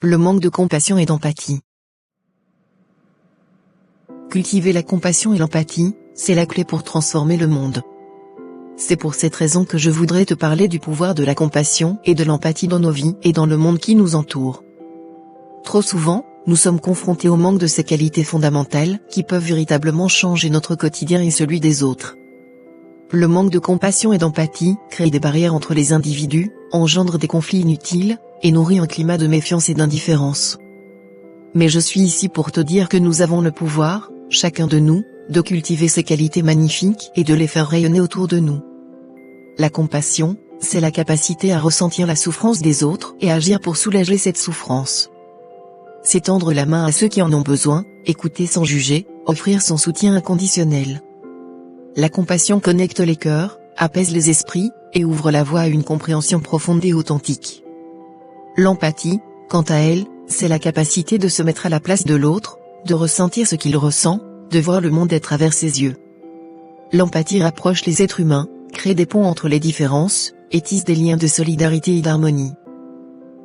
Le manque de compassion et d'empathie. Cultiver la compassion et l'empathie, c'est la clé pour transformer le monde. C'est pour cette raison que je voudrais te parler du pouvoir de la compassion et de l'empathie dans nos vies et dans le monde qui nous entoure. Trop souvent, nous sommes confrontés au manque de ces qualités fondamentales qui peuvent véritablement changer notre quotidien et celui des autres. Le manque de compassion et d'empathie crée des barrières entre les individus, engendre des conflits inutiles, et nourrit un climat de méfiance et d'indifférence. Mais je suis ici pour te dire que nous avons le pouvoir, chacun de nous, de cultiver ces qualités magnifiques et de les faire rayonner autour de nous. La compassion, c'est la capacité à ressentir la souffrance des autres et agir pour soulager cette souffrance. C'est tendre la main à ceux qui en ont besoin, écouter sans juger, offrir son soutien inconditionnel. La compassion connecte les cœurs, apaise les esprits, et ouvre la voie à une compréhension profonde et authentique. L'empathie, quant à elle, c'est la capacité de se mettre à la place de l'autre, de ressentir ce qu'il ressent, de voir le monde à travers ses yeux. L'empathie rapproche les êtres humains, crée des ponts entre les différences, et tisse des liens de solidarité et d'harmonie.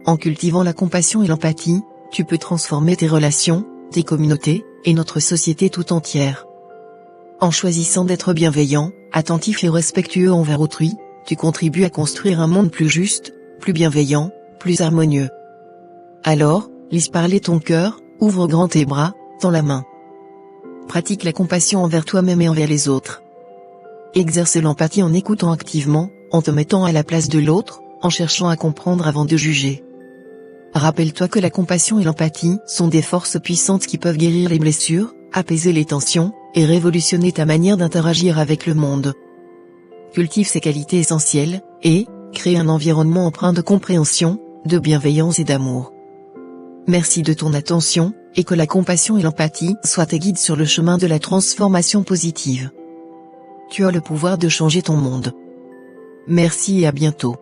En cultivant la compassion et l'empathie, tu peux transformer tes relations, tes communautés, et notre société tout entière. En choisissant d'être bienveillant, attentif et respectueux envers autrui, tu contribues à construire un monde plus juste, plus bienveillant, plus harmonieux. Alors, laisse parler ton cœur, ouvre grand tes bras, tends la main. Pratique la compassion envers toi-même et envers les autres. Exerce l'empathie en écoutant activement, en te mettant à la place de l'autre, en cherchant à comprendre avant de juger. Rappelle-toi que la compassion et l'empathie sont des forces puissantes qui peuvent guérir les blessures, apaiser les tensions, et révolutionner ta manière d'interagir avec le monde. Cultive ces qualités essentielles, et crée un environnement empreint de compréhension, de bienveillance et d'amour. Merci de ton attention, et que la compassion et l'empathie soient tes guides sur le chemin de la transformation positive. Tu as le pouvoir de changer ton monde. Merci et à bientôt.